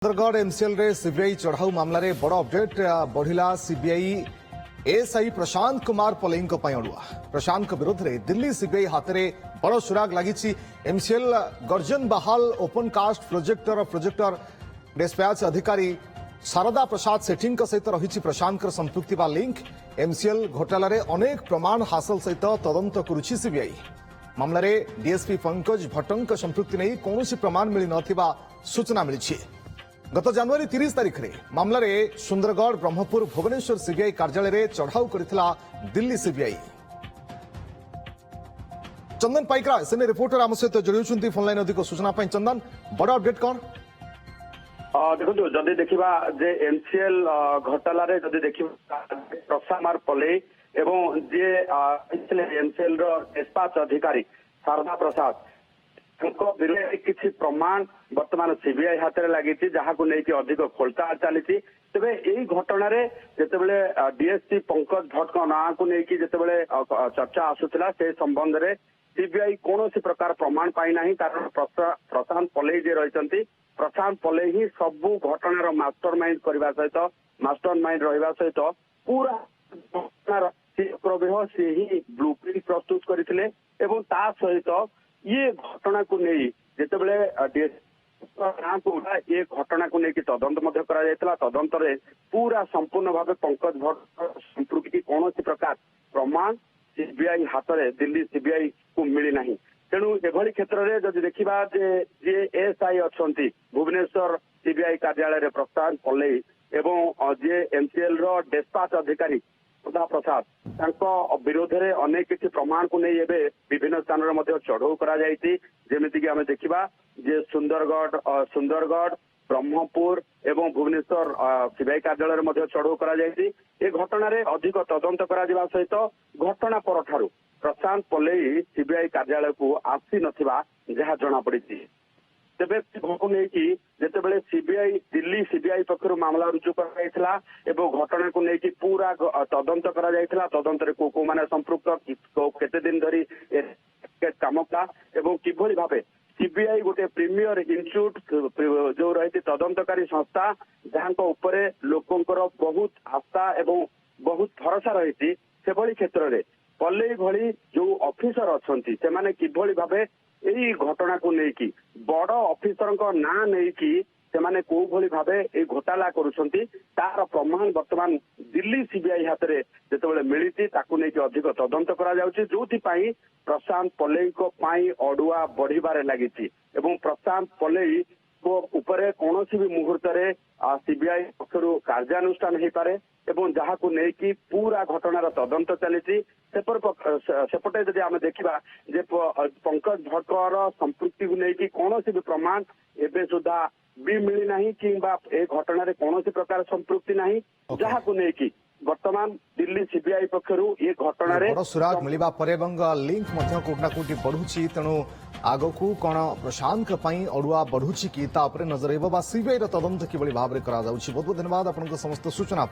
Sundargarh MCL रे CBI चढ़ाऊ मामला रे बड़ update बढ़िला CBI ASI Prashant Kumar पलेई अड़ुआ प्रशांत विरोध में दिल्ली सीबीआई हाथ में बड़ सुराग लगी एमसीएल गर्जन बहाल ओपन कास्ट प्रोजेक्टर डिस्पैच अधिकारी शारदा प्रसाद सेठी सहित रही प्रशांत संपृक्ति व लिंक एमसीएल घोटाला रे अनेक प्रमाण हासिल सहित तदंत करुछि सीबीआई मामला रे डीएसपी पंकज भट्टଙ୍କ संपृक्ति नहीं कौन प्रमाण मिली नथिबा सूचना मिली। गत जनवरी 30 तारिख में मामला रे सुंदरगढ़ ब्रह्मपुर भुवनेश्वर सीबीआई कार्यालय रे चढ़ाऊ करथिला दिल्ली सीबीआई। चंदन पाइकरा सेने रिपोर्टर आम सहित जोड़ी फोन लाइन अधिक सूचना चंदन बड़ अपडेट कौन देखो जदि देखा जे एमसीएल घोटाला रे जदि देखा प्रशांत पले एवं जे एमसीएल रो डिस्पैच अधिकारी शारदा प्रसाद किसी प्रमाण वर्तमान सीबीआई हाथ में लगी जहां को लेकिन अधिक खोलता चली तेरे यही घटना जितेबले डीएसपी पंकज भट्ट ना को लेकिन जितेबले चर्चा आसूला से संबंध में सीबीआई कौन प्रकार प्रमाण पाई ना कारण प्रशांत पले जी रही प्रशांत पले ही सबू घटनार मास्टर माइंड करने सहित मास्टर माइंड रहा सहित पूरा प्रवेह से ही ब्लूप्रिंट प्रस्तुत करते सहित ये घटना को नहीं जितेबले ये घटना को लेकिन तदंत तदंत पूरा संपूर्ण भाव पंकज भट्ट संपृक्ति कौन प्रकार प्रमाण सीबीआई हाथ में दिल्ली सीबीआई को मिली ना तेणु एभली क्षेत्र में जब देखा जे एएसआई अच्छा भुवनेश्वर सीबीआई कार्यालय प्रशांत पले एवं जे एमसीएल रो डिस्पैच अधिकारी शारदा प्रसाद विरोध में अनेक किसी प्रमाण को नहीं एवं विभिन्न स्थान में चढ़ाऊ करमिति आम देखा जे सुंदरगढ़ ब्रह्मपुर एवं भुवनेश्वर सीबीआई कार्यालय में चढ़ाऊ कर घटना अधिक तदंत करा सहित घटना पर प्रशांत पले सीबीआई कार्यालय को आसी नथिबा जहाँ जना पड़ी तेबे नहीं जितेबले सीबीआई दिल्ली सीबीआई पक्षर मामला रुजु करा घटना को लेकिन पूरा तदंत करा तदंत को माने संपृक्त केते दिन धरी काम कला किभली भाव सीबीआई गोटे प्रीमियर इंस्टीट्यूट जो रही तदंतकारी संस्था जहां उपरे लोकंकर बहुत आस्था एवं बहुत भरोसा रही से क्षेत्र में पल्लई भली जो ऑफिसर अच्छा से किभली भाव यही घटना को लेकिन बड़ ऑफिसर ना नहीं से कौ भली भाव ये घोटाला करुछंती तार प्रमाण वर्तमान दिल्ली सीबीआई हाथ में जितेबाला मिली नहीं अधिक तदंत जो प्रशांत पले अड़ुआ बढ़िबारे लगी प्रशांत पले उपरे कौन भी मुहूर्त सीबीआई पक्षर कार्यानुष्ठान हो पारे एवं जहां को लेकिन पूरा घटनार तदंत चली सेपटे जदि आम देखा जे पंकज भट्टर संपृक्ति को लेकिन कौन भी प्रमाण एवं सुधा भी मिली ना कि घटना कौन प्रकार संपृक्ति ना जहां को लेकिन वर्तमान दिल्ली सीबीआई पक्षर ये घटना सुराग मिलवा लिंक कोटना कोटी बढ़ुची तेणु आगकू कौन प्रशांत अड़ुआ बढ़ुची कि नजर सीबीआई तदंत किभली भाव में बहुत बहुत धन्यवाद आपन समस्त सूचना।